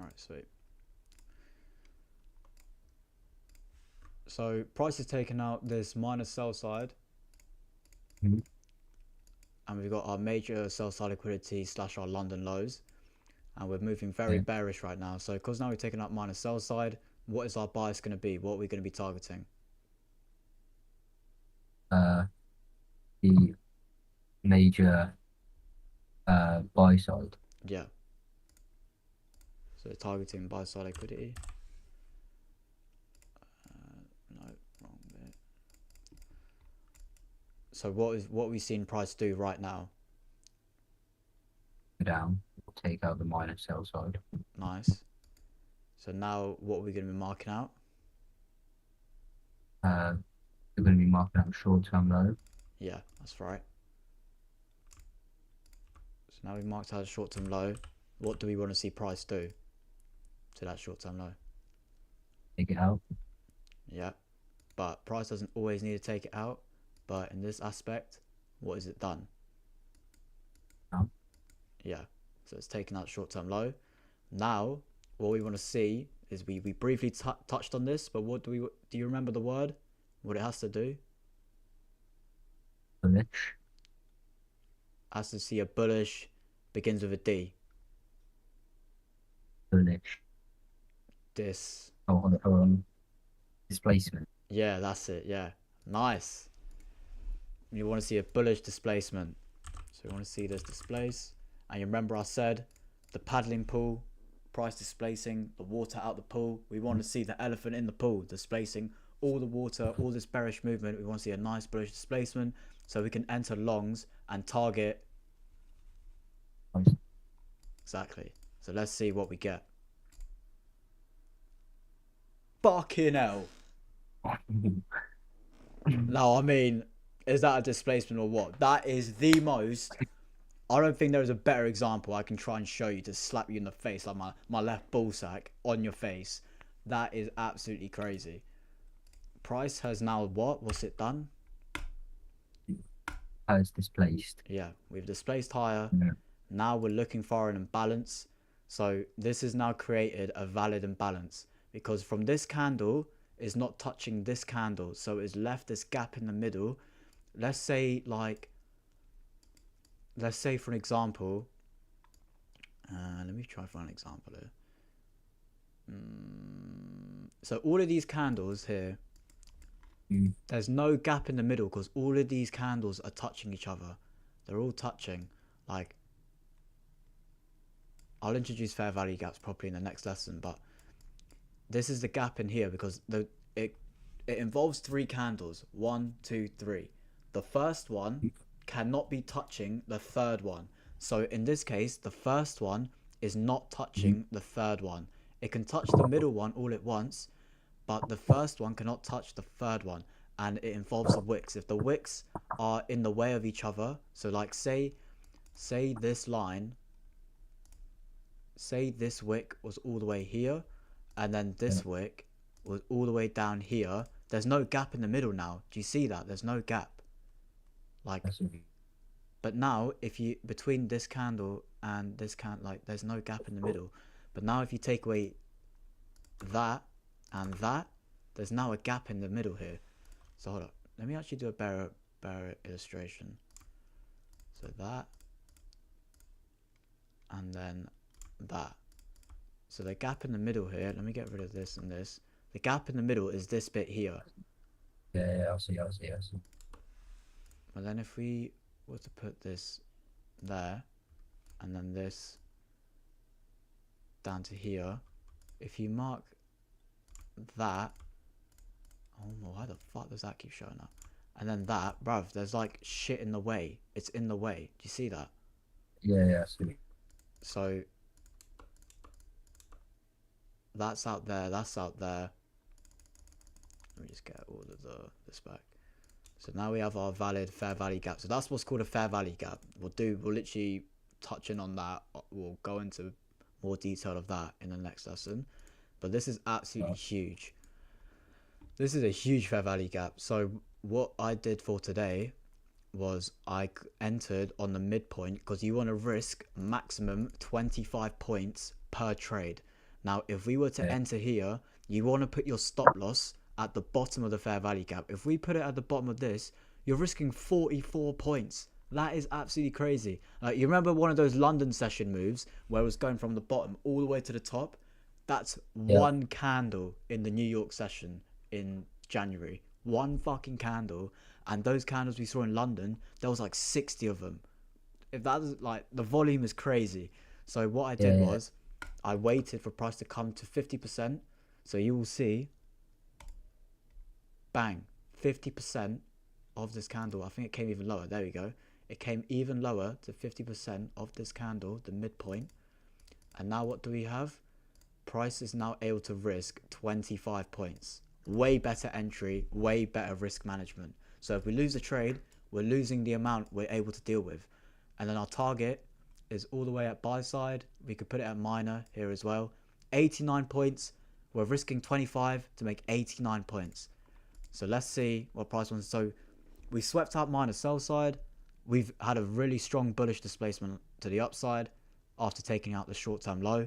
Alright, sweet. So price is taking out this minus sell side, Mhm. and we've got our major sell side liquidity slash our London lows, and we're moving very Yeah. bearish right now. So because now we're taking out minus sell side, what is our bias going to be? What are we going to be targeting? The major buy side. Yeah. So targeting buy side liquidity. No, wrong bit. So what we seen price do right now? Down. We'll take out the minus sell side. Nice. So now what are we going to be marking out? We're going to be marking out short-term low. Yeah, that's right. So now we've marked out a short-term low. What do we want to see price do to that short-term low? Take it out. Yeah, but price doesn't always need to take it out. But in this aspect, what has it done? Down. Yeah, so it's taken out short-term low. Now, what we want to see is we briefly touched on this, but what do you remember the word? What it has to do? Bullish. Has to see a bullish, begins with a D. Bullish. This. Displacement. Yeah, that's it. Yeah, nice. You want to see a bullish displacement. So you want to see this displace. And you remember I said the paddling pool, price displacing the water out the pool. We want to see the elephant in the pool displacing all the water, all this bearish movement. We want to see a nice bullish displacement so we can enter longs and target. Exactly. So let's see what we get. Fucking hell. No, I mean, is that a displacement or what? That is the most. I don't think there is a better example I can try and show you to slap you in the face like my left ball sack on your face. That is absolutely crazy. Price has now what? What's it done? Has displaced. Yeah, we've displaced higher. Yeah. Now we're looking for an imbalance. So this has now created a valid imbalance because from this candle is not touching this candle. So it's left this gap in the middle. Let's say for an example, let me try for an example here. So all of these candles here, there's no gap in the middle because all of these candles are touching each other. They're all touching. Like, I'll introduce fair value gaps properly in the next lesson, but this is the gap in here because it involves 3 candles. 1, 2, 3. The first one cannot be touching the third one. So in this case, the first one is not touching the third one. It can touch the middle one all at once, but the first one cannot touch the third one, and it involves the wicks. If the wicks are in the way of each other, so like say this line, say this wick was all the way here, and then this wick was all the way down here, there's no gap in the middle now. Do you see that? There's no gap. Like, but now if you between this candle and this candle, like there's no gap in the middle. But now if you take away that and that, there's now a gap in the middle here. So hold up, let me actually do a better illustration. So that and then that. So the gap in the middle here, let me get rid of this and this. The gap in the middle is this bit here. Yeah, I see. But then if we were to put this there and then this down to here, if you mark that, oh, why the fuck does that keep showing up? And then that, bruv, there's like shit in the way. It's in the way. Do you see that? Yeah, I see. So that's out there, that's out there. Let me just get all of this back. So now we have our valid fair value gap. So that's what's called a fair value gap. We'll literally touch in on that. We'll go into more detail of that in the next lesson. But this is absolutely huge. This is a huge fair value gap. So what I did for today was I entered on the midpoint because you want to risk maximum 25 points per trade. Now, if we were to Yeah. enter here, you want to put your stop loss at the bottom of the fair value gap. If we put it at the bottom of this, you're risking 44 points. That is absolutely crazy. You remember one of those London session moves where it was going from the bottom all the way to the top? That's Yeah. one candle in the New York session in January. One fucking candle. And those candles we saw in London, there was like 60 of them. If that is like, the volume is crazy. So what I did Yeah. was I waited for price to come to 50%. So you will see, bang, 50% of this candle. I think it came even lower. There we go. It came even lower to 50% of this candle, the midpoint. And now what do we have? Price is now able to risk 25 points. Way better entry, way better risk management. So if we lose a trade, we're losing the amount we're able to deal with. And then our target is all the way at buy side. We could put it at minor here as well. 89 points. We're risking 25 to make 89 points. So let's see what price wants. So we swept out minor sell side. We've had a really strong bullish displacement to the upside after taking out the short-term low.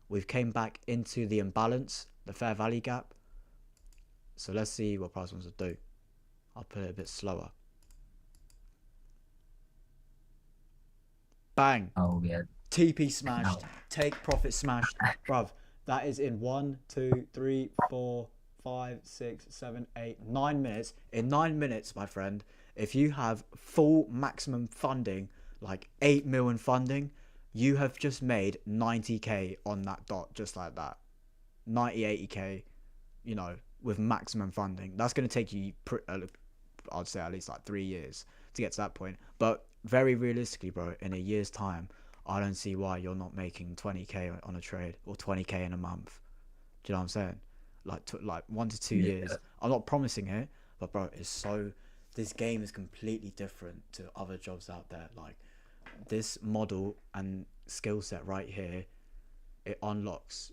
We've came back into the imbalance, the fair value gap. So let's see what price wants to do. I'll put it a bit slower. Bang. Oh yeah. TP smashed. No. Take profit smashed. Bruv, that is in 1, 2, 3, 4, 5, 6, 7, 8, 9 minutes. In 9 minutes, my friend, if you have full maximum funding, like 8 million funding, you have just made 90k on that dot, just like that. 90, 80k, you know, with maximum funding. That's going to take you, I'd say, at least like 3 years to get to that point. But very realistically, bro, in a year's time, I don't see why you're not making 20k on a trade or 20k in a month. Do you know what I'm saying? Like 1 to 2 years. I'm not promising it, but bro, it's so. This game is completely different to other jobs out there. Like this model and skill set right here, it unlocks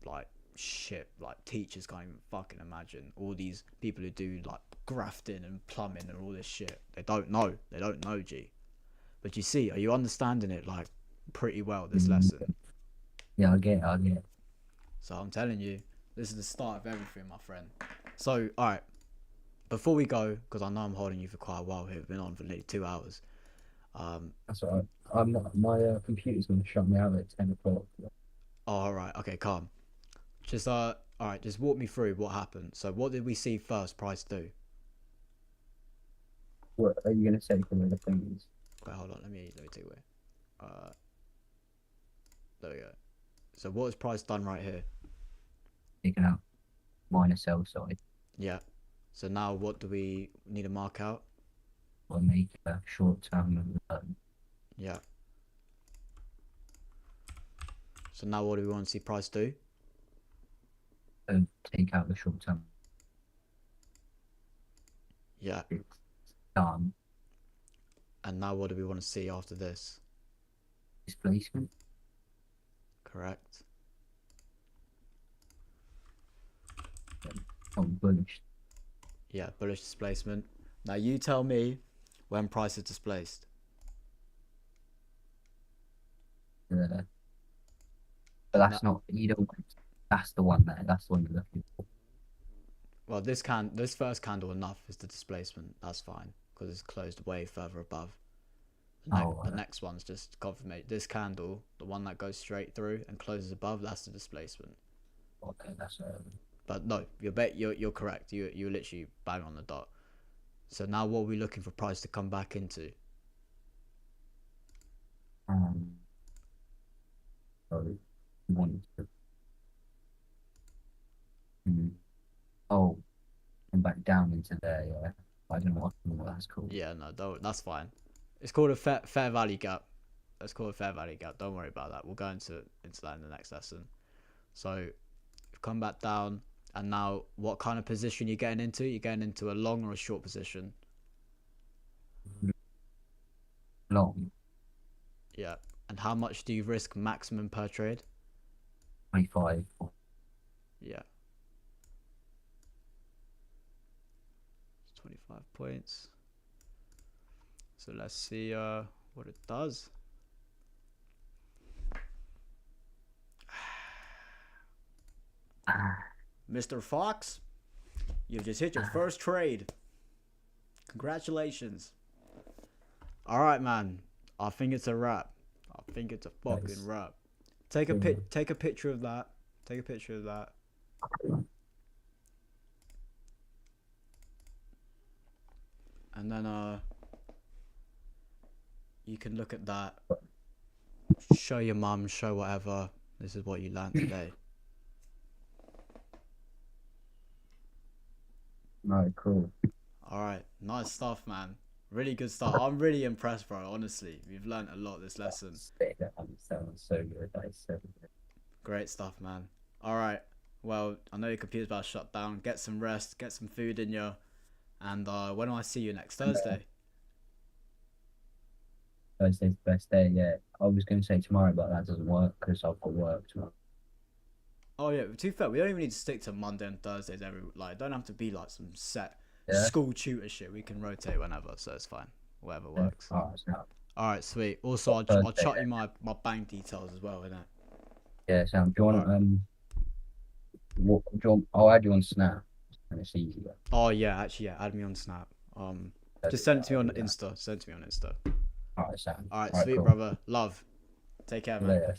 like shit. Like teachers can't even fucking imagine. All these people who do like grafting and plumbing and all this shit. They don't know. They don't know, G. But you see, are you understanding it like pretty well, this lesson? Yeah, I get it. So I'm telling you, this is the start of everything, my friend. So, alright, before we go, because I know I'm holding you for quite a while here, we've been on for nearly 2 hours. That's all right. My computer's gonna shut me out at 10 o'clock. Alright, okay, calm. Just alright, just walk me through what happened. So what did we see first price do? What are you gonna say for the things? Wait, hold on, let me take away. There we go. So what has price done right here? Taking out minor sell side Yeah. So now what do we need to mark out? or make a short term Yeah. So now what do we want to see price do? take out the short term. Yeah. Done. And now what do we want to see after this? Displacement. Correct. Oh, bullish. Yeah, bullish displacement. Now you tell me when price is displaced. But that's not, you don't, that's the one there. That's the one you're looking for. Well, this first candle enough is the displacement. That's fine because it's closed way further above. The next one's just confirmation. This candle, the one that goes straight through and closes above, that's the displacement. Okay, that's But no, you're correct. You're literally bang on the dot. So now what are we looking for price to come back into? sorry. One, two. Oh, and back down into there, yeah. I don't know what that's called. Yeah, no, that's fine. It's called a fair value gap. Let's call it fair value gap. Don't worry about that. We'll go into that in the next lesson. So you've come back down, and now what kind of position you're getting into? You're getting into a long or a short position? Long. Yeah. And how much do you risk maximum per trade? 25. Yeah. 25 points. So let's see what it does. Mr. Fox, you've just hit your first trade. Congratulations. All right, man. I think it's a wrap. I think it's a fucking Nice. wrap. Take a take a picture of that. Take a picture of that. And then you can look at that. Show your mum, show whatever. This is what you learned today. No, cool. All right, nice stuff, man. Really good stuff. I'm really impressed, bro. Honestly, we've learned a lot this lesson. Sounds so good. That is so good. Great stuff, man. All right. Well, I know your computer's about to shut down. Get some rest. Get some food in you. And when do I see you next Thursday? Thursday's the best day. Yeah, I was going to say tomorrow, but that doesn't work because I've got work tomorrow. Oh yeah. To be fair, we don't even need to stick to Monday and Thursdays every. Like, don't have to be like some set school tutor shit. We can rotate whenever, so it's fine. Whatever works. All Right, sweet. Also, I'll chuck you my bank details as well, innit? Yeah, Sam. Do you want? I'll add you on Snap, and it's easier. Oh yeah, actually yeah. Add me on Snap. Just send it to me on Insta. Send it to me on Insta. All right, Sam. All right, sweet, cool. Brother. Love. Take care, man. Later.